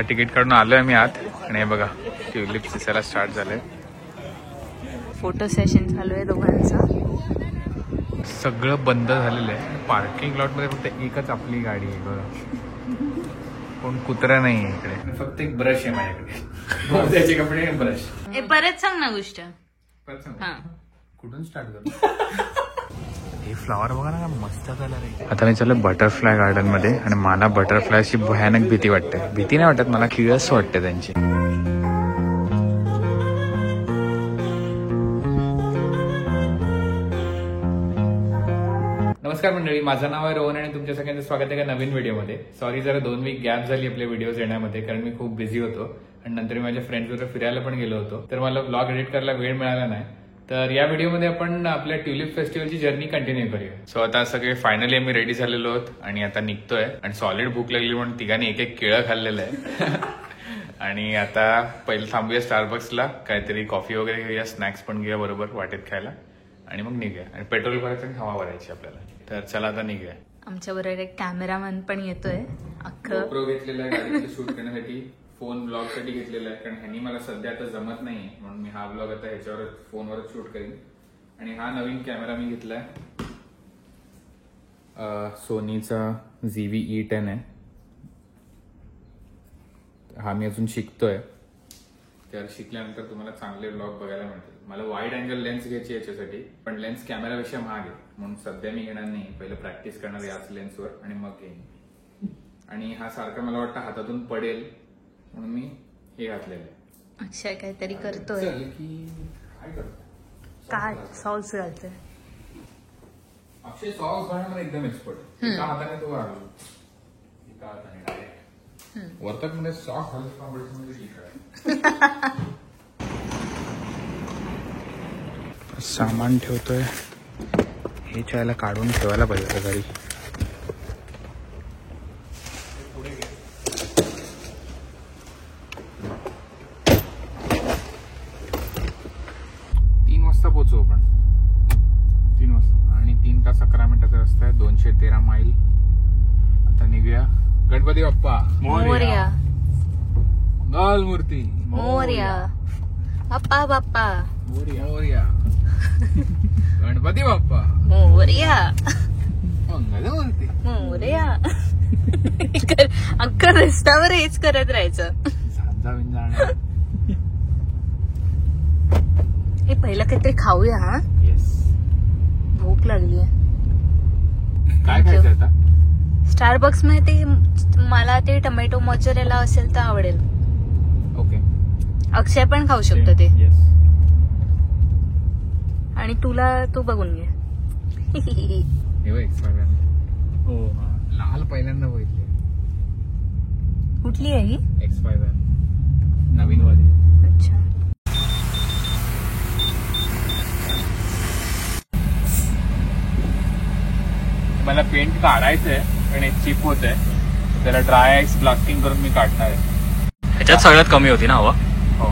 आता तिकीट काढून आलोय आम्ही आत आणि हे बघा ट्युलिप्स दिसायला स्टार्ट झाले. फोटो सेशन चालू आहे दोघांचं. सगळं बंद झालेलं आहे. पार्किंग लॉट मध्ये फक्त एकच आपली गाडी आहे बघा. कोण कुत्रा नाही आहे इकडे. फक्त एक ब्रश आहे माझ्याकडे. त्याचे कपडे ब्रश. परत सांग ना गोष्ट. कुठून स्टार्ट करतो. हे फ्लॉवर बघा ना मस्त कलर आहे. आता मी चाललो बटरफ्लाय गार्डन मध्ये आणि मला बटरफ्लायची भयानक भीती वाटते. भीती नाही वाटत मला, किळस वाटते त्यांची. नमस्कार मंडळी, माझं नाव आहे रोहन आणि तुमच्या सगळ्यांचं स्वागत आहे एका नवीन व्हिडिओमध्ये. सॉरी जरा 2 वीक गॅप झाली आपले व्हिडिओज येण्यामध्ये, कारण मी खूप बिझी होतो आणि नंतर मी माझ्या फ्रेंड्स बरोबर फिरायला पण गेलो होतो, तर मला ब्लॉग एडिट करायला वेळ मिळाला नाही. तर या व्हिडिओमध्ये आपण आपल्या ट्युलिप फेस्टिवलची जर्नी कंटिन्यू करूया. सो आता सगळे फायनली आम्ही रेडी झालेलो आहोत आणि आता निघतोय. आणि सॉलिड भूक लागली म्हणून तिघांनी एक एक केळं खाल्लेलं आहे. आणि आता पहिलं थांबूया स्टारबक्सला, काहीतरी कॉफी वगैरे घेऊया, स्नॅक्स पण घेऊया बरोबर वाटेत खायला आणि मग निघूया. आणि पेट्रोल भरायचं आणि हवा भरायची आपल्याला. तर चला आता निघूया. आमच्या बरोबर एक कॅमेरामॅन पण येतोय. अख्खं घेतलेला आहे गाडीचं शूट करण्यासाठी, फोन ब्लॉग साठी घेतलेला आहे, कारण ह्यांनी मला सध्या आता जमत नाहीये म्हणून मी हा ब्लॉग आता ह्याच्यावर फोनवरच शूट करीन. आणि हा नवीन कॅमेरा मी घेतलाय, सोनीचा ZV-E10 आहे. हा मी अजून शिकतोय, तर शिकल्यानंतर तुम्हाला चांगले ब्लॉग बघायला मिळतील. मला वाईड अँगल लेन्स घ्यायची याच्यासाठी, पण लेन्स कॅमेरापेक्षा महाग आहे म्हणून सध्या मी घेणार नाही. पहिलं प्रॅक्टिस करणार याच लेन्सवर आणि मग घेईन. आणि हा सारखा मला वाटतं हातातून पडेल म्हणून मी हे घातलेलं आहे. अक्षय काहीतरी करतोय. काय करतो? काय सॉल्स घालतोय अक्षय? सॉल्स घालण्यामध्ये एकदम एक्सपर्ट. एका हाताने तो घालतो, एका हाताने डायरेक्ट वर्तक मध्ये सॉक्स घालत कॉम्पिटिशन मध्ये ठीक आहे. सामान ठेवतोय, हे चायला काढून ठेवायला पाहिजे घरी. पोहोचू आपण 3 वाजता आणि 3 तास 11 मिनिटाचा रस्ता आहे. 213 मैल. आता निघूया. गणपती बाप्पा मोरया. मंगल मूर्ती मोरया. बाप्पा बाप्पा मोरया. गणपती बाप्पा मोरया. मंगल मूर्ती मोरया. अख्खा रस्त्यावर हेच करत राहायचं. झांजा बिंजा. हे पहिलं काहीतरी खाऊया. हा येस, भूक लागलीये. काय खायचं आता? स्टारबक्स मध्ये मला ते टोमॅटो मोzzarella असेल तर आवडेल. ओके, अक्षय पण खाऊ शकतो ते. येस. आणि तुला तू बघून घे. हे बघ X5 हो, लाल पहिल्यांदा बघितली. कुठली आहे ही? X5 नवीन वाली. अच्छा. मला पेंट काढायचंय पण एक चिप होत आहे, त्याला ड्राय आईस ब्लास्टिंग करून मी काढणार आहे. ह्याच्यात सगळ्यात कमी होती ना हवा. हो,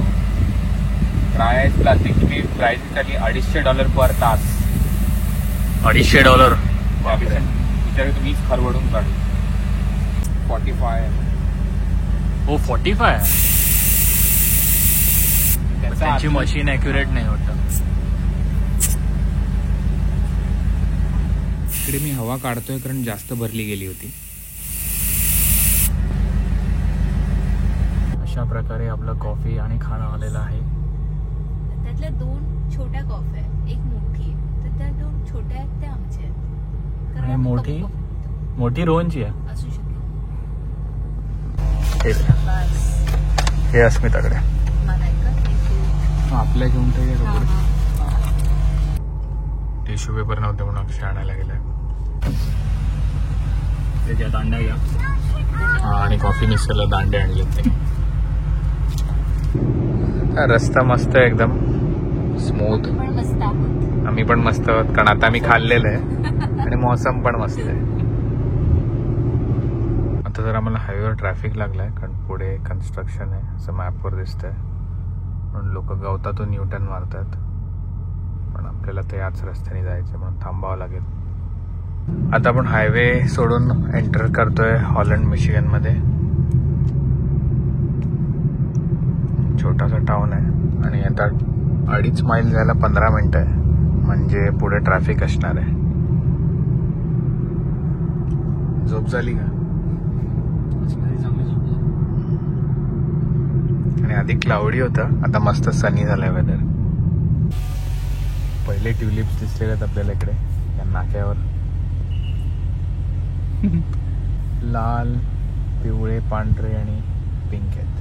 ड्राय आईस ब्लास्टिंगची मी प्राइस झाली $250 पर तास. $250. विचार तुम्हीच खरवडून काढू. 45. हो 45. त्यांची मशीन ऍक्युरेट नाही वाटत. इकडे मी हवा काढतोय कारण जास्त भरली गेली होती. अशा प्रकारे आपलं कॉफी आणि खाणं आलेलं आहे. त्यातल्या 2 छोट्या कॉफी आहेत, एक मोठी आहे. तर त्या 2 छोट्या आहेत त्या आमच्या आहेत. आणि मोठी रोहनची आहे. असू शकतो. हे अस्मिताकडे आपल्या घेऊन टिश्यू पेपर नव्हते म्हणून अक्षय आणायला गेलाय. त्याच्या दांड्या घ्या. आणि कॉफी मिक्सरला दांडे आणले ते. रस्ता मस्त आहे, एकदम स्मूथ. आम्ही पण मस्त आहोत कारण आता आम्ही खाल्लेलं आहे आणि मौसम पण मस्त आहे. आता जर आम्हाला हायवेवर ट्रॅफिक लागलाय कारण पुढे कन्स्ट्रक्शन आहे असं मॅपवर दिसतंय, म्हणून लोक गवतातून न्यूटन मारतात. पण आपल्याला ते याच रस्त्याने जायचं म्हणून थांबावं लागेल. आता आपण हायवे सोडून एंटर करतोय हॉलंड मिशिगन मध्ये. छोटासा टाउन आहे आणि आता 2.5 मैल जायला 15 मिनिटं आहे, म्हणजे पुढे ट्रॅफिक असणार आहे. झोप झाली का? आणि आधी क्लाउडी होतं, आता मस्त सनी झालंय वेदर. पहिले ट्युलिप्स दिसलेले आहेत आपल्याला इकडे या नाक्यावर. लाल, पिवळे, पांढरे आणि पिंक आहेत.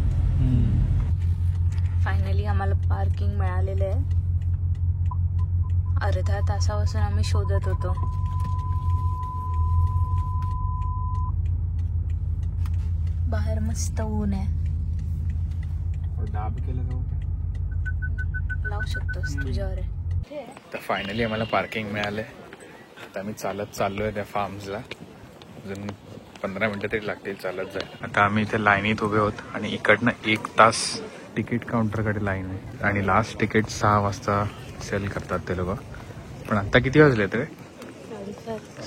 फायनली आम्हाला पार्किंग मिळालेलं आहे. अर्धा तासापासून आम्ही शोधत होतो. बाहेर मस्त ऊन आहे. डाब केलं जाऊ लावू शकतोस, तुझ्यावर आहे. तर फायनली आम्हाला पार्किंग मिळालंय. आता आम्ही चालत चाललोय त्या फार्म्सला. अजून 15 मिनिटं तरी लागतील चालत जायला. आता आम्ही इथे लाईनीत उभे आहोत आणि इकडनं 1 तास तिकीट काउंटरकडे लाईन आहे आणि लास्ट तिकीट 6 वाजता सेल करतात ते लोक. पण आता किती वाजले तरी?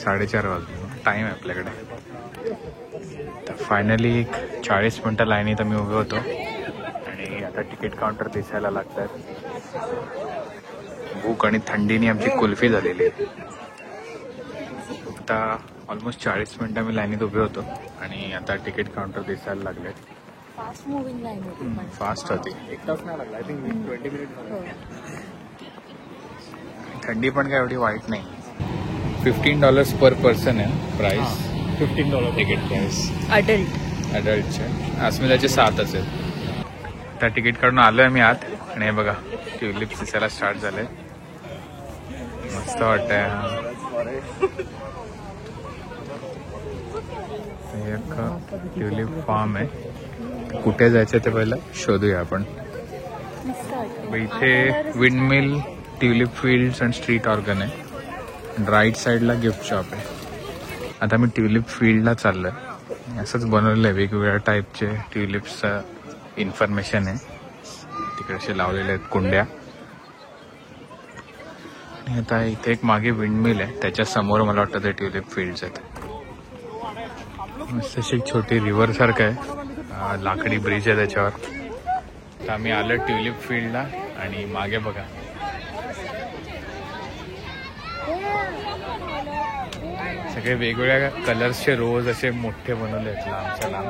4:30 वाजले. टाइम आहे आपल्याकडे. तर फायनली 40 मिनिटं लाईनीत आम्ही उभे होतो आणि आता तिकीट काउंटर दिसायला लागतात. भूक आणि थंडीने आमची कुल्फी झालेली आहे. आता ऑलमोस्ट 40 मिनिटं मी लाईनीत उभे होतो आणि आता तिकीट काउंटर दिसायला लागले. फास्ट मुव्हिंग लाईन होती. फास्ट होती. 1 तास नाही लागला. I think 20 minute. थंडी पण काय एवढी वाईट नाही. $15 पर पर्सन आहे प्राइस. $15 तिकीट प्राइस अडल्टचे. अस्मिताचे 7 असेल. त्या तिकीट काढून आलोय मी आत आणि हे बघा ट्युलिप्स दिसायला स्टार्ट झाले. मस्त वाटतंय. एक ट्युलिप फार्म आहे. कुठे जायचं ते पहिलं शोधूया आपण. इथे windmill, tulip fields and street organ आहे. राईट साईडला गिफ्ट शॉप आहे. आता मी ट्युलिप फील्डला चाललोय. असंच बनवलेलं आहे. वेगवेगळ्या टाईपचे ट्युलिप्सचं इन्फॉर्मेशन आहे. तिकडे असे लावलेले आहेत कुंड्या. आणि आता इथे एक मागे विंडमिल आहे, त्याच्या समोर मला वाटतं ते ट्युलिप फील्ड्स आहेत. मस्त अशी एक छोटी रिव्हर सारखं आहे. लाकडी ब्रिज आहे त्याच्यावर. तर आम्ही आलो ट्युलिप फील्डला आणि मागे बघा सगळे वेगवेगळ्या कलर्सचे रोज असे मोठे बनवले आहेत लांबच्या लांब.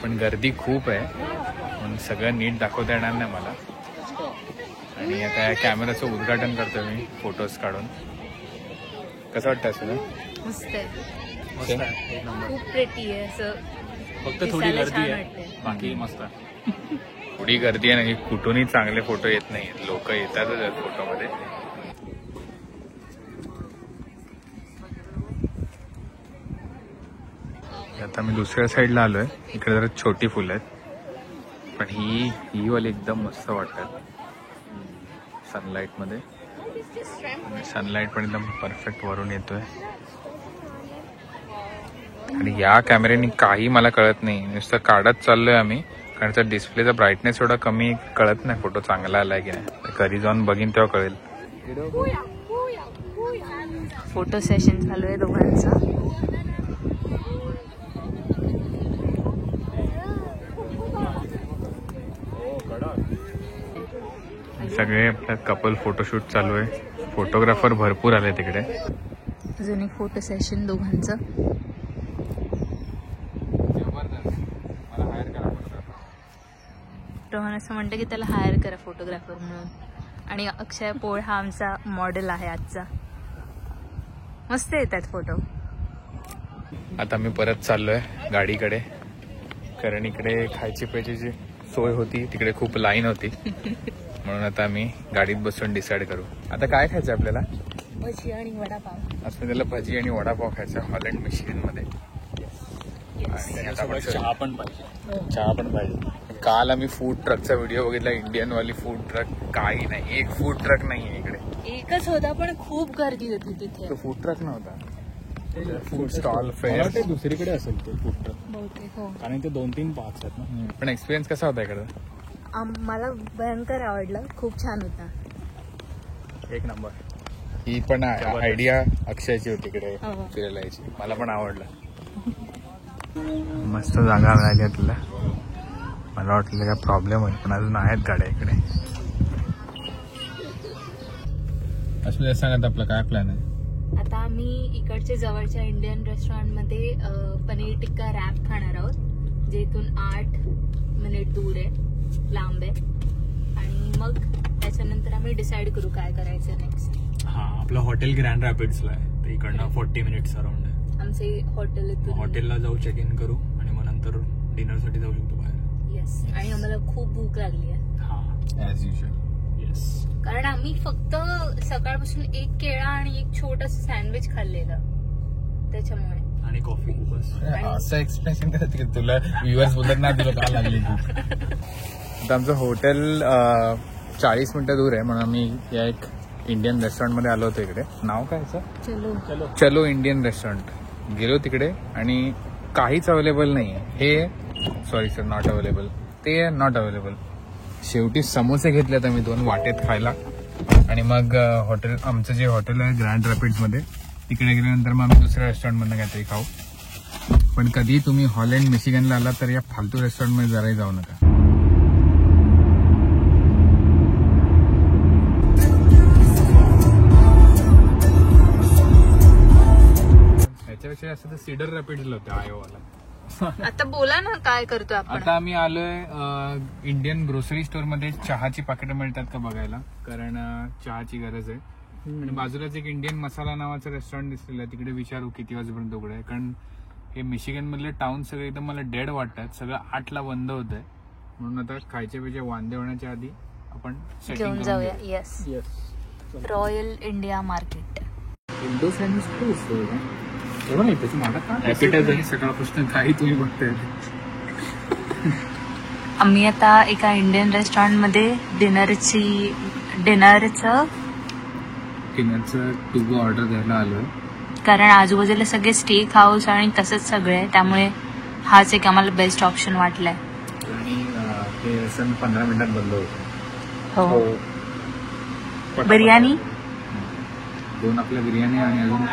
पण गर्दी खूप आहे म्हणून सगळं नीट दाखवता येणार नाही मला. आणि आता या कॅमेराचं उद्घाटन करतो मी फोटोज काढून. कसं वाटतं असं? मस्त आहे. खूप प्रेटी आहे. असं फक्त थोडी गर्दी आहे, बाकी मस्त. थोडी गर्दी आहे ना, कुठूनही चांगले फोटो येत नाही. लोक येतातच फोटोमध्ये. आता मी दुसऱ्या साईडला आलोय. इकडे जरा छोटी फुलं आहेत पण ही वाली एकदम मस्त वाटतात सनलाईट मध्ये. सनलाईट पण एकदम परफेक्ट वरून येतोय. आणि या कॅमेऱ्याने काही मला कळत नाही, नुसतं काढत चाललोय आम्ही. कारण त्याचा डिस्प्लेचा ब्राईटनेस एवढा कमी, कळत नाही फोटो चांगला आलाय की नाही. कधी जाऊन बघीन तेव्हा कळेल. फोटो सेशन चालू आहे दोघांचं. सगळे आपल्या कपल फोटोशूट चालू आहे. फोटोग्राफर भरपूर आले तिकडे. अजून एक फोटो सेशन दोघांचं. रोहन असं म्हणतं की त्याला हायर करा फोटोग्राफर म्हणून. आणि अक्षय पोळ हा आमचा मॉडेल आहे आजचा. मस्त येतात फोटो. आता मी परत चाललोय गाडीकडे, कारण इकडे खायची प्यायची सोय होती, तिकडे खूप लाईन होती. म्हणून आता आम्ही गाडीत बसून डिसाईड करू आता काय खायचं आपल्याला. भजी आणि वडापाव. असं त्याला भजी आणि वडापाव खायचा हॉलंड मिशिगन मध्ये. चहा पण पाहिजे. चहा पण पाहिजे. काल आम्ही फूड ट्रकचा व्हिडिओ बघितला. इंडियन वाली फूड ट्रक काही नाही. एक फूड ट्रक नाहीये इकडे. एकच होता पण खूप गर्दी होती तिथे. तो फूड ट्रक नव्हता. फूड स्टॉल फेअर दुसरीकडे असेल ते फूड ट्रक, बहुतेक. हो. कारण ते 2-3 पार्क्स आहेत ना. पण एक्सपिरियन्स कसा होता इकडे? मला भयंकर आवडलं. खूप छान होता. एक नंबर. ही पण आयडिया अक्षयची होती इकडे हो. फिरायला यायची. मला पण आवडलं. मस्त जागा मिळाली तुला. मला वाटलं काय प्रॉब्लेम होईल, पण अजून आहेत गाड्या इकडे. असं सांगत आपला काय प्लॅन आहे? आता आम्ही इकडच्या जवळच्या इंडियन रेस्टॉरंटमध्ये पनीर टिक्का रॅप खाणार आहोत, जे इथून 8 मिनिट दूर आहे, लांब आहे. आणि मग त्याच्यानंतर आम्ही डिसाईड करू काय करायचं नेक्स्ट. हा, आपलं हॉटेल ग्रँड रॅपिड्सला आहे, तर इकडनं 40 मिनिट्स अराउंड आहे. आमचे हॉटेल हॉटेलला जाऊ, चेक इन करू आणि मग नंतर डिनरसाठी जाऊ शकतो बाहेर. येस. आणि आम्हाला खूप भूक लागली आहे. हा, ॲज युजल. येस. कारण आम्ही फक्त सकाळपासून एक केळा आणि एक छोटस सँडविच खाल्लेलं, त्याच्यामुळे. आणि कॉफी. बस. असं एक्सप्रेशन करत की तुला व्ह्युअर्स बोलत ना तुला का लागली भूक. आता आमचं हॉटेल 40 मिनिटं दूर आहे, म्हणून आम्ही या एक इंडियन रेस्टॉरंटमध्ये आलो होतो. इकडे नाव काय चलो चलो इंडियन रेस्टॉरंट. गेलो तिकडे आणि काहीच अवेलेबल नाही आहे. हे सॉरी सर, नॉट अवेलेबल. ते नॉट अवेलेबल. शेवटी समोसे घेतलेत आम्ही 2 वाटेत खायला. आणि मग हॉटेल, आमचं जे हॉटेल आहे ग्रँड रॅपिड्समध्ये, तिकडे गेल्यानंतर मग आम्ही दुसऱ्या रेस्टॉरंटमधनं काहीतरी खाऊ. पण कधी तुम्ही हॉलँड मिशिगनला आलात तर या फालतू रेस्टॉरंटमध्ये जराही जाऊ नका. याच्यापेक्षा जास्त सीडर रॅपिड्सला होते आयोवाला. आता बोला ना काय करतोय आपण. आता आम्ही आलोय इंडियन ग्रोसरी स्टोअर मध्ये. चहाची पाकिटं मिळतात का बघायला, कारण चहाची गरज आहे. आणि बाजूलाच एक इंडियन मसाला नावाचं रेस्टॉरंट दिसलेलं आहे, तिकडे विचारू किती वाजेपर्यंत उघडं आहे. कारण हे मिशिगन मधले टाउन सगळे एकदम मला डेड वाटतात. सगळं 8ला बंद होत आहे, म्हणून आता खायच्या पेक्षा वांदे होण्याच्या आधी आपण घेऊन जाऊया. Yes. Royal India market. Indo sandwich एवढं नाही त्याची मला सकाळपासून काही तुम्ही बघताय. आम्ही आता एका इंडियन रेस्टॉरंटमध्ये डिनरचं टू गो ऑर्डर द्यायला आलोय. कारण आजूबाजूला सगळे स्टेक हाऊस आणि तसंच सगळे आहे, त्यामुळे हाच एक आम्हाला बेस्ट ऑप्शन वाटलाय. आणि ते 15 मिनिटात बंद होतं. हो. बिर्याणी 2 आपल्या बिर्याणी आणि अजून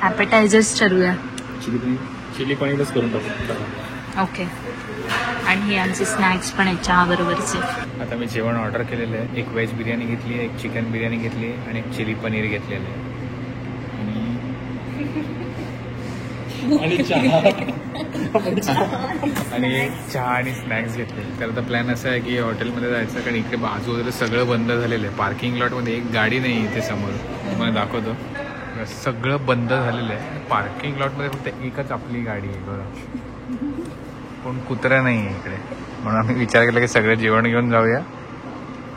ॲपेटायझर्स ठरवूया. चिली पनीरच करून टाकू. ओके. आणि हे आमचे स्नॅक्स पण आहेत चहा बरोबरचे. आता मी जेवण ऑर्डर केलेलं आहे. एक व्हेज बिर्याणी घेतली आहे, एक चिकन बिर्याणी घेतली आहे आणि एक चिली पनीर घेतलेलं आहे. आणि चहा आणि चहा आणि स्नॅक्स घेतले. तर आता प्लॅन असा आहे की हॉटेलमध्ये जायचं, कारण इकडे बाजूला सगळं बंद झालेलं आहे. पार्किंग लॉटमध्ये एक गाडी नाही इथे समोर, तुम्हाला दाखवतो. सगळं बंद झालेलं आहे. पार्किंग लॉटमध्ये फक्त एकच आपली गाडी आहे बघा. कोण कुत्रा नाही आहे इकडे, म्हणून आम्ही विचार केला की सगळं जेवण घेऊन जाऊया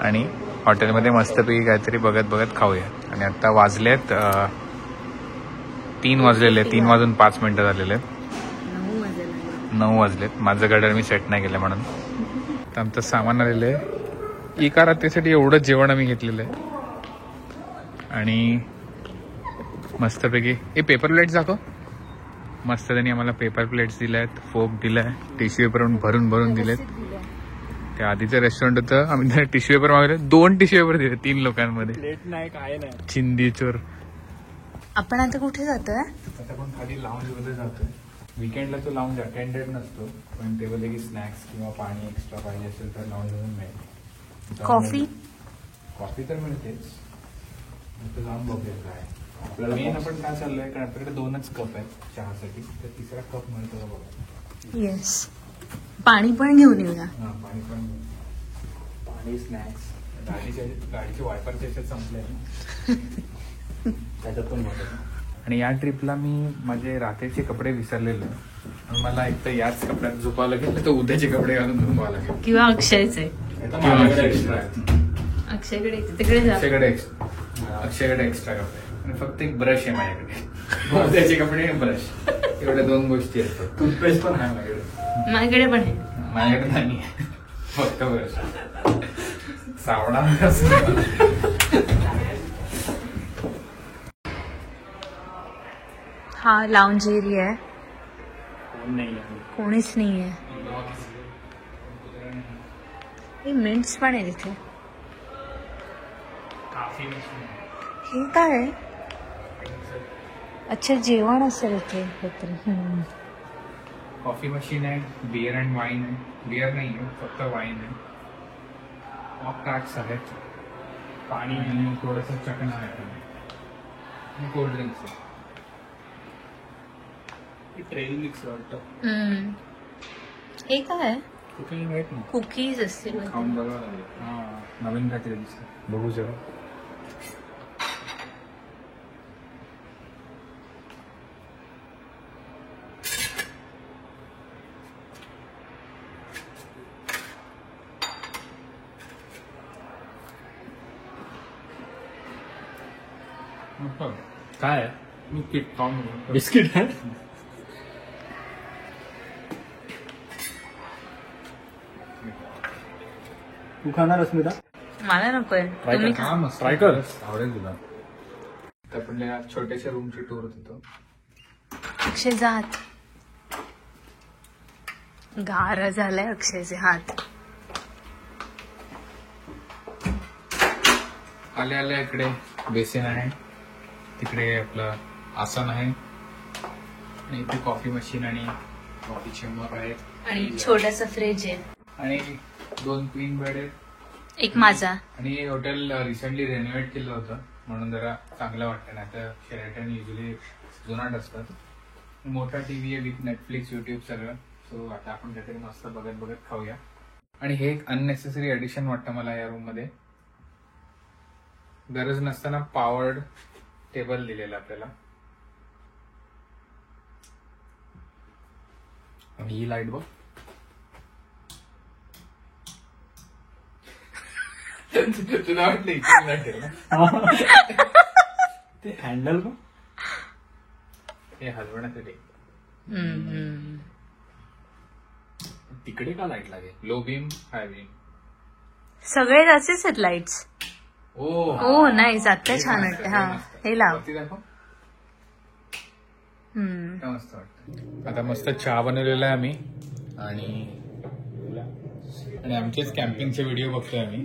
आणि हॉटेलमध्ये मस्तपैकी काहीतरी बघत बघत खाऊया. आणि आता वाजलेत 3 वाजलेले. 3 वाजून 5 मिनिटं झालेले आहेत. 9 वाजलेत. माझं गडर मी सेट नाही केलं म्हणून. तर आमचं सामान आलेलं आहे. एका रात्रीसाठी एवढं जेवण आम्ही घेतलेलं आहे. आणि मस्तपैकी पेपर प्लेट्स दाखव. मस्त त्यांनी आम्हाला पेपर प्लेट्स दिल्या आहेत, फोक दिलाय, टिश्यू पेपर भरून भरून दिलेत. त्या आधीचं रेस्टॉरंट होतं, आम्ही त्याला टिश्यू पेपर मागवले. 2 टिश्यू पेपर दिले 3 लोकांमध्ये. प्लेट नाही, काय नाही. चिंदी चोर. आपण आता कुठे जातोय? आता पण खाली लाऊंज मध्ये जातोय. वीकेंडला तो लाऊंज अटेंडेड नसतो, पण ते बोलले की स्नॅक्स किंवा पाणी एक्स्ट्रा पाहिजे असेल तर लाऊंज मधून मिळेल. कॉफी तर मिळतेच. जाऊन बघूया काय आपल्याला. मेन आपण काय चाललंय, कारण आपल्याकडे 2च कप आहेत चहासाठी, तर तिसरा कप मिळतो का बघा. येस. पाणी पण घेऊन येऊया. पाणी पण, पाणी, स्नॅक्स. गाडीचे वायपर त्याच्यात संपले त्याच्यात पण बघा. आणि या ट्रिपला मी माझे रात्रीचे कपडे विसरलेले. मला एक तर याच कपड्यात झोपावं लागेल, तर उद्याचे कपडे घालून झोपावं लागेल. किंवा अक्षयचे. अक्षयकडे एक्स्ट्रा कपडे. आणि फक्त एक ब्रश आहे माझ्याकडे. उद्याचे कपडे ब्रश, एवढ्या 2 गोष्टी आहेत. टूथपेस्ट पण आहे माझ्याकडे पण आहे. माझ्याकडे नाही, फक्त ब्रश. सावणा हा लाऊंज एरिया आहे. नाही कोणीच नाहीये. मिंट्स पण आहे तिथे. हे काय आहे? अच्छा, जेवण असेल इथे. कॉफी मशीन आहे, बिअर अँड वाईन आहे. बिअर नाही आहे, फक्त वाईन आहे. टॅक्स आहेत, पाणी आणि थोडंसं चकना आहे, कोल्ड ड्रिंक्स आहे. ट्रेल मिक्स वाटतं. हे काय कुठेही माहित नाही. कुकीज असतील खाऊन बघावं लागेल. हां, नवीन काहीतरी दिसतं, बघू जरा. काय आहे? मी किट खाऊन बिस्किट आहे. तू खाणार अस्मिता? मला नकोय. Try तुम्ही कर. खा. मस्त Try कर. आवडेल तुला. तर आपण या छोट्याशा रूमची टूर होतो. अक्षय जात गार झालाय अक्षयचे हात. आल्या आल्या इकडे बेसिन आहे, तिकडे आपलं आसन आहे आणि इथे कॉफी मशीन आणि कॉफीचे मग आहेत आणि छोटासा फ्रीज आहे. आणि 2 क्वीन बेड आहेत. एक माझा. आणि हे हॉटेल रिसेंटली रेनोव्हेट केलं होतं म्हणून जरा चांगलं वाटतं. नाही तर शेराटन युजली जुनाट असतात. मोठा टीव्ही आहे विथ नेटफ्लिक्स, युट्यूब सगळं. सो आता आपण काहीतरी मस्त बघत बघत खाऊया. आणि हे एक अननेसेसरी ऍडिशन वाटतं मला या रूम मध्ये. गरज नसताना पॉवर्ड टेबल दिलेला आपल्याला. आणि ही लाईट बघ. तुला वाटलं इथे लाईट ते हँडल बघ. हे हलवण्यासाठी. तिकडे का लाईट लागेल? लो बीम, हाय बीम. सगळे असेच आहेत लाईट्स. हो नाही आता छान वाटतं. हा हे लाव. मस्त वाटतं. आता मस्त चहा बनवलेला आहे आम्ही आणि आमचेच कॅम्पिंगचे व्हिडिओ बघतोय आम्ही.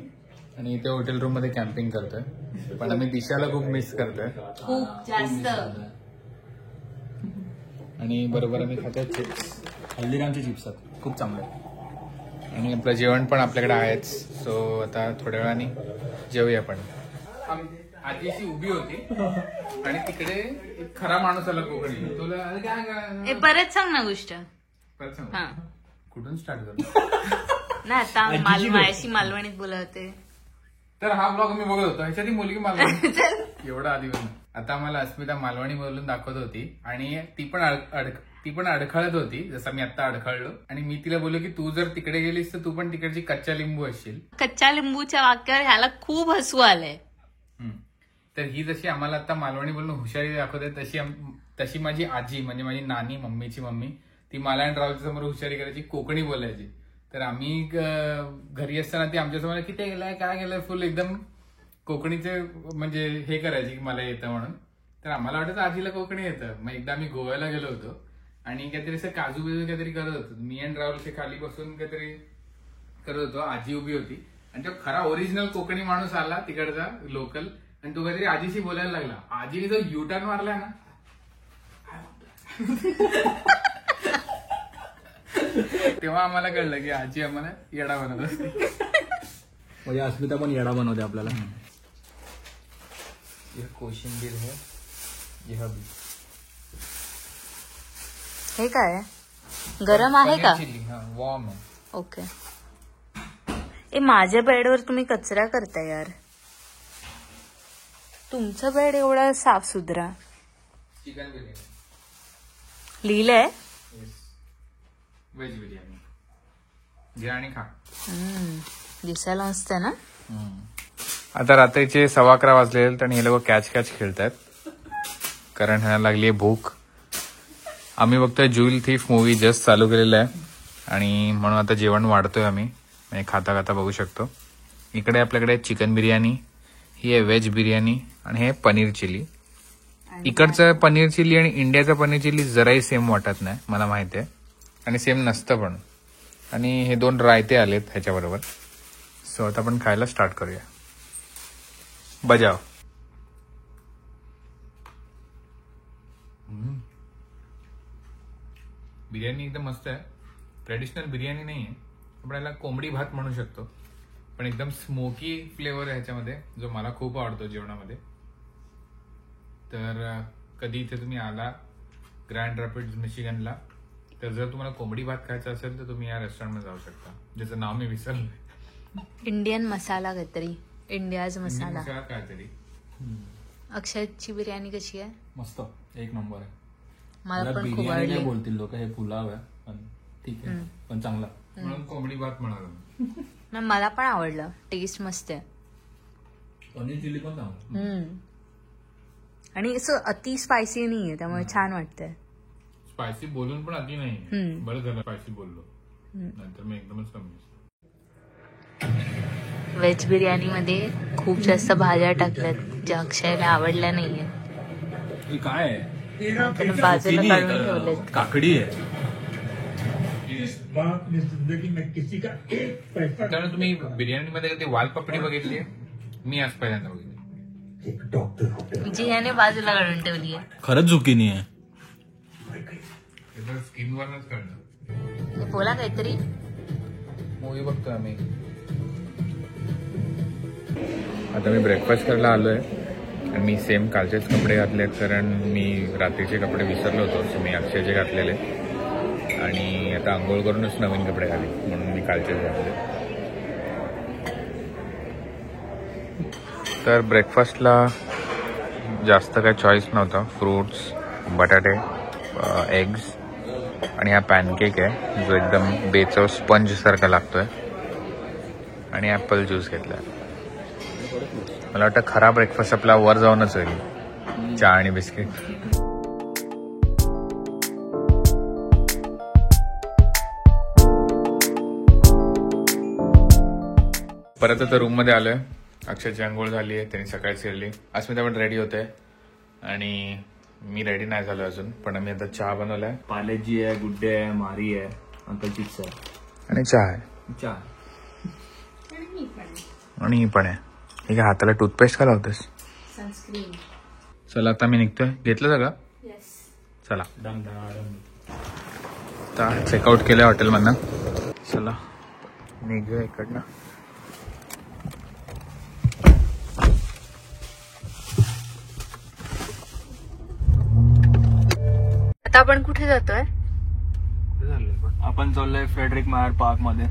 आणि इथे हॉटेल रूम मध्ये कॅम्पिंग करतोय. पण आम्ही दिशाला खूप मिस करतोय. खूप जास्त. आणि बरोबर आम्ही खातोय चिप्स. हल्दीरामचे चिप्स आहेत, खूप चांगले. आणि आपलं जेवण पण आपल्याकडे आहेच. सो आता थोड्या वेळाने जेवूया आपण. आजीशी उभी होती आणि तिकडे एक खरा माणूस आला कोकणी. तुला काय परत सांग ना गोष्ट. परत सांगू? हा कुठून स्टार्ट करतो? ना आता माझ्याशी मालवणीत बोलत होते. तर हा ब्लॉग मी बघत होतो. ह्याच्यात मुलगी मालवणी एवढा आधी बघ. आता आम्हाला अस्मिता मालवणी बोलून दाखवत होती आणि ती पण अडखळत होती जसं मी आता अडखळलो. आणि मी तिला बोललो की तू जर तिकडे गेलीस तर तू पण तिकडची कच्च्या लिंबू असशील. कच्च्या लिंबूच्या वाक्यावर ह्याला खूप हसू आलंय. तर ही जशी आम्हाला आता मालवणी बोलून हुशारी दाखवते तशी माझी आजी म्हणजे माझी नानी, मम्मीची मम्मी, ती मला आणि राहुलच्या समोर हुशारी करायची, कोकणी बोलायची. तर आम्ही घरी असताना ती आमच्यासमोर किती गेलाय काय गेलाय फुल एकदम कोकणीचे म्हणजे हे करायची की मला येतं म्हणून. तर आम्हाला वाटतं आजीला कोकणी येतं. मग एकदा आम्ही गोव्याला गेलो होतो आणि काहीतरी असं काजू बिजू काहीतरी करत होतो. मी आणि राहुल खाली बसून काहीतरी करत होतो. आजी उभी होती आणि तो खरा ओरिजिनल कोकणी माणूस आला तिकडचा लोकल आणि तो काहीतरी आजीशी बोलायला लागला. आजीने जो युटर्न मारलाय ना तेव्हा आम्हाला कळलं की आजी आम्हाला येडा बनवत असते. म्हणजे अस्मिता पण येडा बनवते आपल्याला. कोशिंबीर है यह भी. हे काय गरम आहे का? वॉर्म आहे. ओके. ए माझ्या बेडवर तुम्ही कचरा करताय यार. तुमचं बेड एवढा साफ सुधरा. चिकन बिर्याणी लिहिलंय. व्हेज बिर्याणी घे आणि खा. दिसायला मस्त आहे ना. आता रात्रीचे 11:15 वाजले आणि हे लोक कॅच खेळतात कारण ह्यांना लागली भूक. आम्ही बघतोय ज्युएल थीफ मूवी जस्ट चालू केलेला आहे आणि म्हणून आता जेवण वाढतोय आम्ही. म्हणजे खाता खाता बघू शकतो. इकडे आपल्याकडे चिकन बिर्याणी, ही आहे व्हेज बिर्याणी आणि हे पनीर चिली. इकडचं पनीर चिली आणि इंडियाचं पनीर चिली जराही सेम वाटत नाही मला माहिती आहे आणि सेम नसतं पण. आणि हे 2 रायते आलेत ह्याच्याबरोबर. सो आता आपण खायला स्टार्ट करूया. बजाव. बिर्याणी एकदम मस्त आहे. ट्रेडिशनल बिर्याणी नाही आहे, आपण याला कोंबडी भात म्हणू शकतो, पण एकदम स्मोकी फ्लेवर आहे ह्याच्यामध्ये, जो मला खूप आवडतो जेवणामध्ये. तर कधी इथे तुम्ही आला ग्रँड रॅपिड्स मिशिगनला, तर जर तुम्हाला कोंबडी भात खायचा असेल तर तुम्ही या रेस्टॉरंटमध्ये जाऊ शकता, ज्याचं नाव मी विसरलो. इंडियन मसाला काहीतरी, इंडियाज मसाला. काहीतरी. अक्षयची बिर्याणी कशी आहे? मस्त, एक नंबर आहे. मला पण खूप बिर्याणी आवडली. नाही बोलतील लोक, हे पुलाव आहे, पण ठीक आहे, पण चांगला. म्हणून कोंबडी भात म्हणालो. मला पण आवडलं, टेस्ट मस्त आहे. पनीर चिली पण चांगला. आणि असं अति स्पायसी नाहीये, त्यामुळे छान वाटतंय. स्पायसी बोलून पण आधी नाही, बरं झालं स्पायसी बोललो, नंतर मी एकदमच कमी. व्हेज बिर्याणी मध्ये खूप जास्त भाज्या टाकल्यात, ज्या अक्षयला आवडल्या नाहीये. हे काय आहे? त्यानं बाजूला काढून ठेवलेत. काकडी आहे. कारण तुम्ही बिर्याणीमध्ये कधी वालपापडी बघितली? मी आज पहिल्यांदा बघितली. जी याने बाजूला काढून ठेवली आहे. खरंच झुकिनी आहे. स्किनवरच कळलं. बोला काहीतरी. मूवी बघतोय आम्ही. आता मी ब्रेकफास्ट करायला आलोय आणि मी सेम कालचेच कपडे घातले, कारण मी रात्रीचे कपडे विसरलो होतो, सो मी अक्षयचे घातलेले आणि आता आंघोळ करूनच नवीन कपडे घाले, म्हणून मी कालचेच घातले. तर ब्रेकफास्टला जास्त काही चॉईस नव्हता. फ्रूट्स, बटाटे, एग्स आणि हा पॅनकेक आहे जो एकदम बेचव स्पंज सारखा लागतोय, आणि ॲपल ज्यूस घेतलाय. मला वाटतं खरा ब्रेकफास्ट आपला वर जाऊनच होईल, चहा आणि बिस्किट. परत आता रूम मध्ये आलोय. अक्षयची अंघोळ झाली आहे, त्यांनी सकाळीच केली. अस्मिता पण रेडी होते आणि मी रेडी नाही झालो अजून, पण मी आता चहा बनवलाय. पार्लेजी आहे, गुड्डे आहे, मारी आहे, अंकल चिप्स आहे आणि चहा आहे. चहा आणि ही पण आहे. हे काय हाताला टूथपेस्ट का लावतेस? सनस्क्रीन. चला आता मी निघतोय. घेतलं सगळं? चला आता चेकआउट केलंय हॉटेलमधनं. चला निघूया इकडनं. आता आपण कुठे जातोय? आपण चाललोय फ्रेडरिक मायर पार्क मध्ये.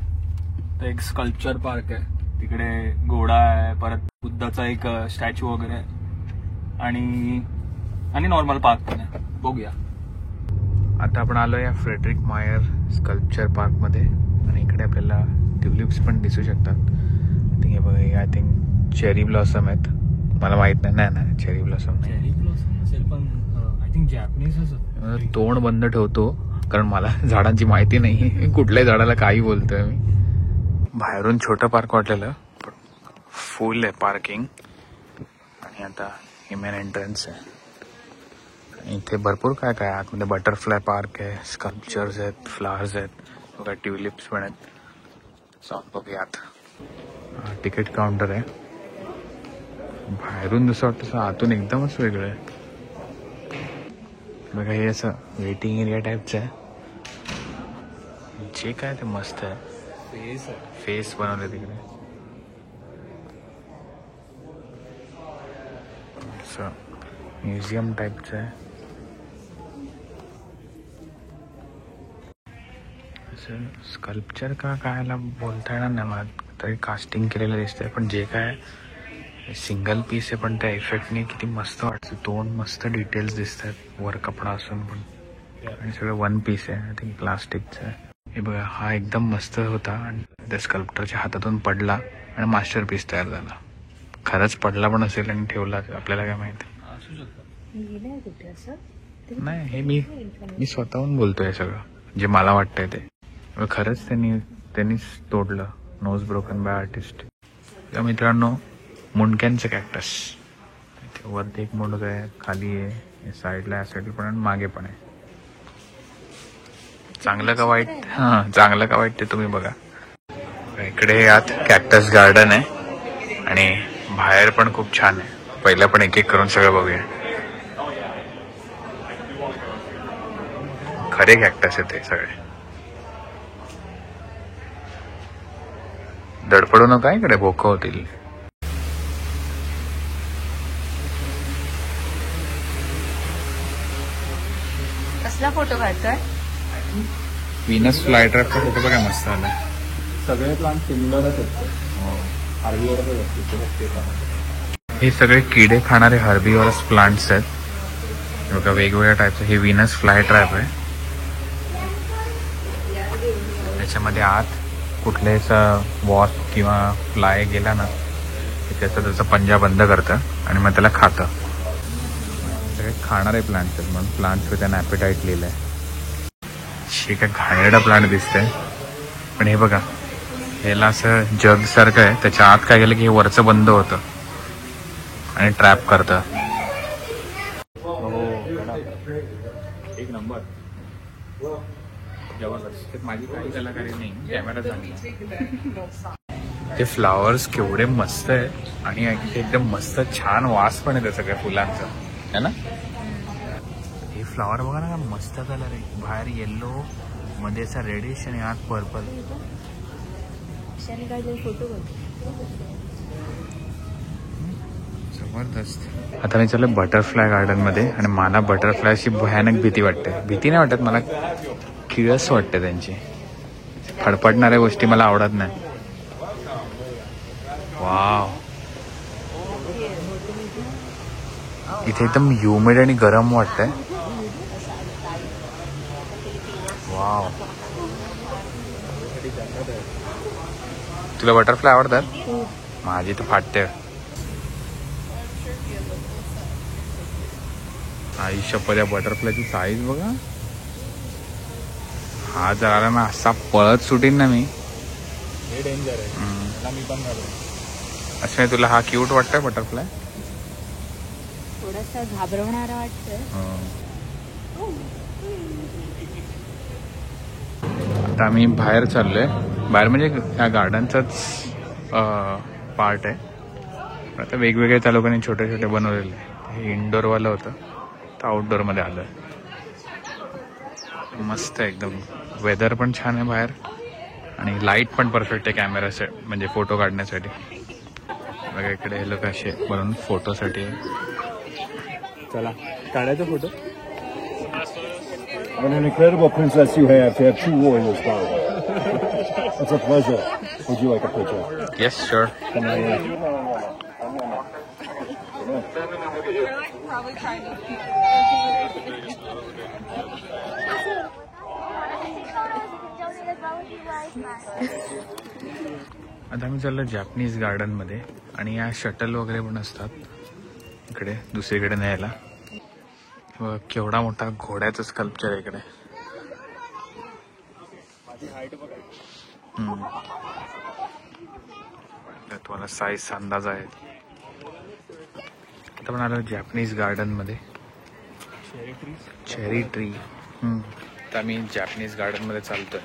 तर एक स्कल्पचर पार्क आहे, तिकडे घोडा आहे, परत बुद्धाचा एक स्टॅच्यू वगैरे आहे, आणि नॉर्मल पार्क पण आहे. बघूया. आता आपण आलो या फ्रेडरिक मायर स्कल्पचर पार्क मध्ये, आणि इकडे आपल्याला ट्युलिप्स पण दिसू शकतात. हे बघा, आय थिंक चेरी ब्लॉसम आहेत. मला माहित नाही चेरी ब्लॉसम नाही. चेरी ब्लॉसम असेल, पण आय थिंक जॅपनीज. तोंड बंद ठेवतो कारण मला झाडांची माहिती नाही, कुठल्याही झाडाला काही बोलतोय मी. बाहेरून छोटं पार्क वाटलेलं, पण फुल आहे पार्किंग. आणि आता हे मेन एंट्रन्स आहे. इथे भरपूर काय काय आतमध्ये. बटरफ्लाय पार्क आहे, स्कल्पचर्स आहेत, फ्लावर्स आहेत, बघा ट्युलिप्स पण आहेत. जाऊन बघूयात. तिकीट काउंटर आहे. बाहेरून जसं वाटतं तसं आतून एकदमच वेगळं आहे. बघा हे असं वेटिंग एरिया टाईपचं आहे. जे काय ते मस्त आहे. फेस बनवले तिकडे. असं म्युझियम टाईपचं आहे. असं स्कल्पचर का कायला बोलता येणार नाही मला, तरी कास्टिंग केलेलं दिसतंय. पण जे काय सिंगल पीस आहे, पण त्या इफेक्टने किती मस्त वाटतं. तोंड मस्त डिटेल्स दिसतात, वर कपडा असून पण. आणि सगळं वन पीस आहे, आय थिंक प्लास्टिकचं आहे. हे बघा, हा एकदम मस्त होता आणि त्या स्कल्प्टरच्या हातातून पडला आणि मास्टर पीस तयार झाला. खरंच पडला पण असेल आणि ठेवला, आपल्याला काय माहिती. नाही, हे मी स्वतःहून बोलतोय सगळं जे मला वाटतंय ते. खरंच त्यांनीच तोडलं. Nose broken by artist. मित्रांनो, मुंडक्यांचं कॅक्टस. वरती एक मुंडक आहे, खाली आहे, साईडला या साईडला पण आणि मागे पण आहे. चांगलं का वाईट? हां, चांगलं का वाईट ते तुम्ही बघा. इकडे आत कॅक्टस गार्डन आहे आणि बाहेर पण खूप छान आहे. पहिलं पण एक एक करून सगळं बघूया. खरे कॅक्टस आहेत हे सगळे. धडपडू नका इकडे, बोक होतील. कसला फोटो काढतोय? व्हीनस फ्लायट्रॅपचा फोटो बघा मस्त आला. सगळे प्लांट सिमिलरच आहेत. हे सगळे किडे खाणारे हर्बीवरस प्लांट्स आहेत बघा, वेगवेगळ्या टाईपचे. हे व्हीनस फ्लाय ट्रॅप आहे. त्याच्यामध्ये आत कुठल्याचा वॉस्प किंवा फ्लाय गेला ना त्याचा पंजा बंद करतं आणि मग त्याला खातं. सगळे खाणारे प्लांट्स आहेत म्हणून प्लांट्स विथ एन ॲपेटाईट लिहिलं आहे. काय घाणेरडा प्लांट दिसतंय, पण हे बघा ह्याला असं जग सारखं आहे. त्याच्या आत काय गेलं की हे वरचं बंद होतं आणि ट्रॅप करतं. एक नंबर. माझी काही कलाकारी नाही, कॅमेरा चांगला. ते फ्लावर्स केवढे मस्त आहे आणि एकदम मस्त छान वास पण आहे सगळ्या फुलांचा है ना. हे फ्लावर बघा ना, मस्त कलर आहे. बाहेर येल्लो, मध्ये असा रेडिश आणि आत पर्पल. फोटो जबरदस्त. आता मी चाललो बटरफ्लाय गार्डन मध्ये आणि मला बटरफ्लायची भयानक भीती वाटते. भीती नाही वाटत मला, किळस वाटते त्यांची. फडफडणाऱ्या गोष्टी मला आवडत नाही. वाव, इथे एकदम ह्युमिड आणि गरम वाटतंय. वाव, तुला बटरफ्लाय आवडतात? माझी तर फाटते. आयुष्यभर या बटरफ्लायची साईज बघा. हा जर आला ना असा पळत सुटीन ना मी. हे डेंजर आहे. मी पण अच्छा, तुला हा क्यूट वाटतोय बटरफ्लाय? थोडासा घाबरवणारा वाटतोय. आता आम्ही बाहेर चाललोय. बाहेर म्हणजे या गार्डनचाच पार्ट आहे. आता वेगवेगळे त्या लोकांनी छोटे छोटे बनवलेले. हे इंडोरवालं होतं, तर आउटडोअरमध्ये आलं. मस्त आहे एकदम. वेदर पण छान आहे बाहेर आणि लाईट पण परफेक्ट आहे कॅमेरासाठी, म्हणजे फोटो काढण्यासाठी. बघा इकडे हे लोक असे बनवून फोटोसाठी. चला काढायचा photo. What an incredible princess you have to have two warriors down. It's a pleasure. Would you like a picture? Yes, sure. Come on in. आता आम्ही चाललो जॅपनीज गार्डन मध्ये आणि या शटल वगैरे पण असतात इकडे दुसरीकडे न्यायला. केवढा मोठा घोड्याचं स्कल्पचर आहे इकडे. तुम्हाला साईज अंदाज आहे. आता पण आलो जॅपनीज गार्डन मध्ये. Cherry tree. तर आम्ही जॅपनीज गार्डन मध्ये चालतोय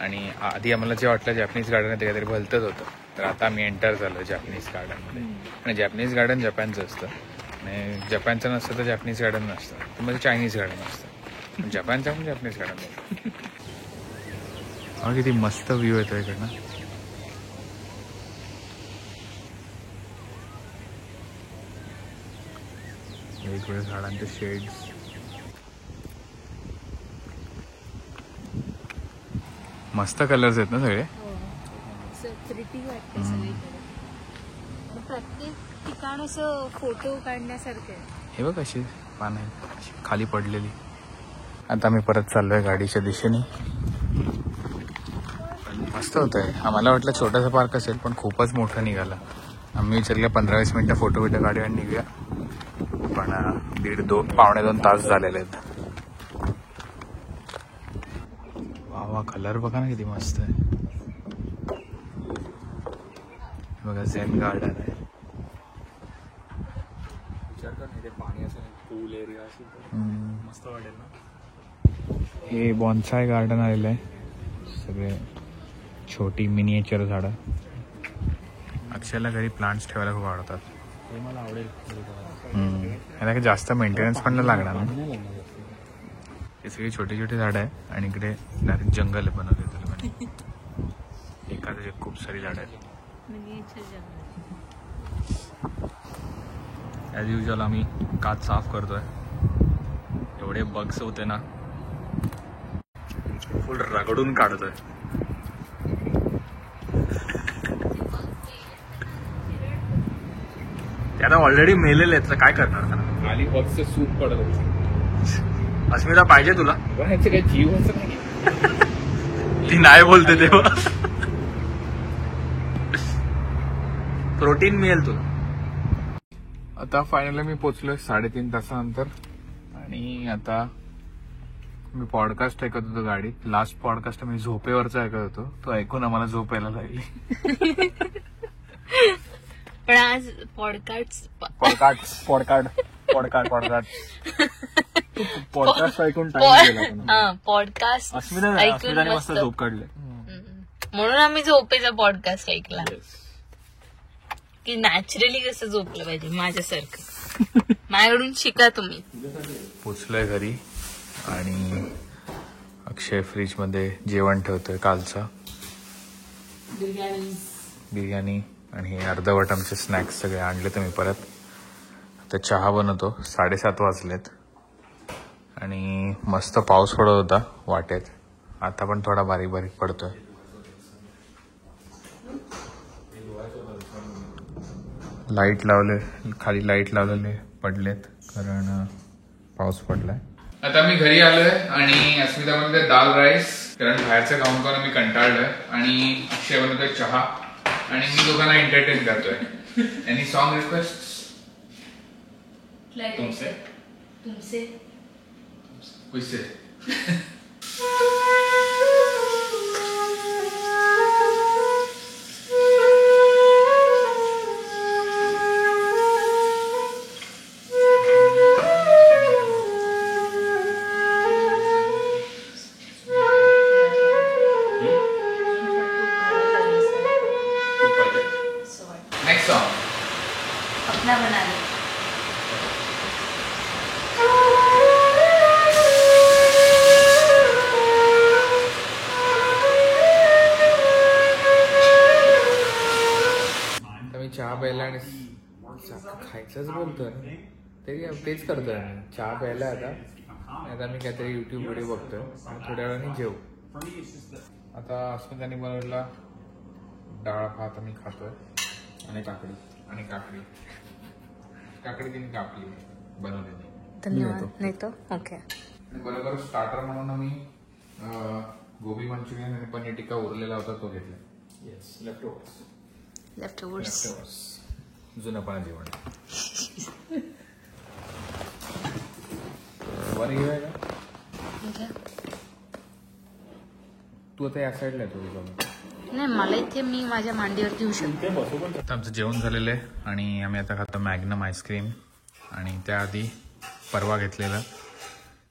आणि आधी आम्हाला जे वाटलं जॅपनीज गार्डन आहे ते काहीतरी भलतंच होतं. तर आता आम्ही एंटर झालो जॅपनीज गार्डन मध्ये. आणि जॅपनीज गार्डन जपानचं असतं आणि जपानचं नसतं तर जॅपनीज गार्डन नसतं, तर म्हणजे चायनीज गार्डन असतं. जपानचं पण जॅपनीज गार्डन. हा किती मस्त व्ह्यू येतो इकडनं. वेगवेगळ्या झाडांचे शेड्स. मस्त कलर्स आहेत ना सगळे. प्रिटी वाटते सगळीकडे. प्रत्येक ठिकाण असं फोटो काढण्यासारखं आहे. हे बघ अशी पानं आहेत खाली पडलेली. आता आम्ही परत चाललोय गाडीच्या दिशेने. मस्त होत आहे. आम्हाला वाटलं छोटासा पार्क असेल पण खूपच मोठं निघालं. आम्ही विचारलं 15-20 मिनिटं फोटो बिटो काढूया आणि निघूया, पण पावणे 2 तास झालेले आहेत. वा, कलर बघा ना किती मस्त आहे. बघा झेन गार्डन आहे. पाणी असेल, पूल एरिया असेल मस्त वाटेल ना. हे बॉन्साय गार्डन आलेलं आहे. सगळे छोटी मिनिएचर झाडं. अक्षयला घरी प्लांट्स ठेवायला खूप आवडतात. हे मला आवडेल. ह्याला काही जास्त मेंटेनन्स पण नाही लागणार ना. हे सगळी छोटी छोटी झाडं आहे आणि इकडे डायरेक्ट जंगल आहे बनवले त्याला. एखाद्या खूप सारी झाडं आहेत. ॲज युजल आम्ही काच साफ करतोय. एवढे बग्स होते ना, फुल रगडून काढतोय. ते आता ऑलरेडी मेलेले आहेत, काय करणार त्याला. खाली बग्सचं सूप पडत होतं. अस्मिता पाहिजे तुला? ह्याचं काही जीवच नाही. ती नाही बोलते तेव्हा. प्रोटीन मिळेल तुला. आता फायनली मी पोचलोय 3.5 तासानंतर. आणि आता मी पॉडकास्ट ऐकत होतो गाडीत. लास्ट पॉडकास्ट मी झोपेवरचा ऐकत होतो. तो ऐकून आम्हाला झोप यायला लागली. पण आज पॉडकास्ट ऐकून टाइम गेला. पॉडकास्ट अस्मिताने मस्त झोप काढले. म्हणून आम्ही झोपेचा पॉडकास्ट ऐकला की नॅचरली कसं झोपलं पाहिजे माझ्यासारखं. माझ्याकडून शिका तुम्ही. पोचलोय घरी आणि अक्षय फ्रीज मध्ये जेवण ठेवतोय कालचा. बिर्याणी आणि हे अर्धवट आमचे स्नॅक्स सगळे आणले तर मी परत. आता चहा बनवतो. 7:30 वाजलेत आणि मस्त पाऊस पडत होता वाटेत. आता पण थोडा बारीक बारीक पडतोय. लाईट लावले, खाली लाईट लावलेले पडलेत कारण पाऊस पडलाय. आता मी घरी आलोय आणि अस्मिता बनवते दाल राईस कारण बाहेरचं खाऊन खाऊन मी कंटाळलोय. आणि अक्षय बनवतोय चहा आणि मी दोघांना एंटरटेन करतोय. Any song request? तुमसे कुसे नेक्स्ट सॉन्ग अपना बना दे. मी चहा प्यायला आणि खायचंच बोलतोय तरी तेच करतोय. चहा प्यायला आता मी काहीतरी युट्यूब व्हिडिओ बघतोय आणि थोड्या वेळाने जेव. आता अस्मिताने बनवला डाळ भात आम्ही खातोय आणि काकडी तिने कापली बनवलेली. धन्यवाद. नाही तो ओके. बरोबर स्टार्टर म्हणून आम्ही गोबी मंचुरियन आणि पनीर टिक्का उरलेला होता तो घेतला. येस, लेफ्टओव्हर्स. जुनपणा जेवण. वर घेऊया का तू? आता या साईडला नाही, मला इथे मी माझ्या मांडीवर घेऊ शकते. आता आमचं जेवण झालेलं आहे आणि आम्ही आता खातो मॅग्नम आईस्क्रीम. आणि त्याआधी परवा घेतलेलं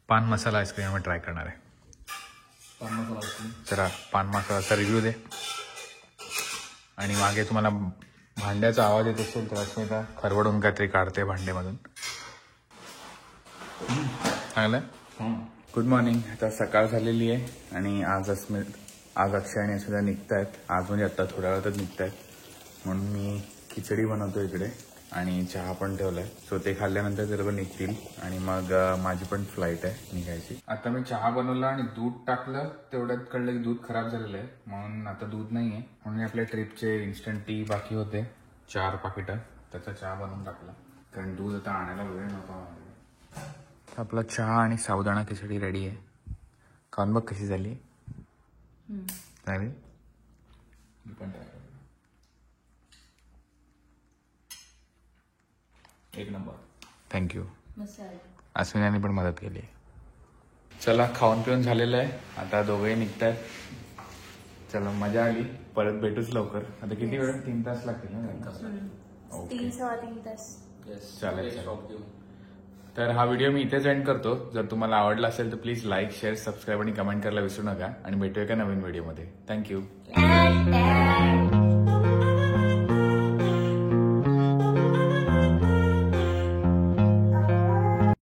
पान मसाला आईस्क्रीम आम्ही ट्राय करणार आहे. जरा पान मसाल्याचा रिव्ह्यू दे. आणि मागे तुम्हाला भांड्याचा आवाज येत असेल तर अस्मिता खरवडून काहीतरी काढते भांड्यामधून. चांगलं. Good morning. आता सकाळ झालेली आहे आणि आज अक्षय आणि अस्मिता निघतायत. आज म्हणजे आता थोड्या वेळातच निघतायत. म्हणून मी खिचडी बनवतो इकडे आणि चहा पण ठेवलाय. सो ते खाल्ल्यानंतर ते लोक निघतील आणि मग माझी पण फ्लाईट आहे निघायची. आता मी चहा बनवला आणि दूध टाकलं. तेवढ्यात कळलं की दूध खराब झालेलं आहे म्हणून आता दूध नाहीये. म्हणून आपल्या ट्रिपचे इन्स्टंट टी बाकी होते 4 पाकिटं. त्याचा चहा बनवून टाकला कारण दूध आता आणायला वेळ नव्हता. आपला चहा आणि साबुदाणा खिचडी रेडी आहे. खाऊन बघ कशी झाली. चालेल. एक नंबर. थँक्यू. अस्मिताने पण मदत केली. चला, खाऊन पिऊन झालेलं आहे. आता दोघेही निघतायत. चला, मजा आली. परत भेटूच लवकर. आता किती वेळ? 3 तास लागतील ना? 3-3.5 तास. चालेल. तर हा व्हिडिओ मी इथेच एंड करतो. जर तुम्हाला आवडला असेल तर प्लीज लाईक, शेअर, सबस्क्राईब आणि कमेंट करायला विसरू नका. आणि भेटूया का नवीन व्हिडिओमध्ये. थँक्यू.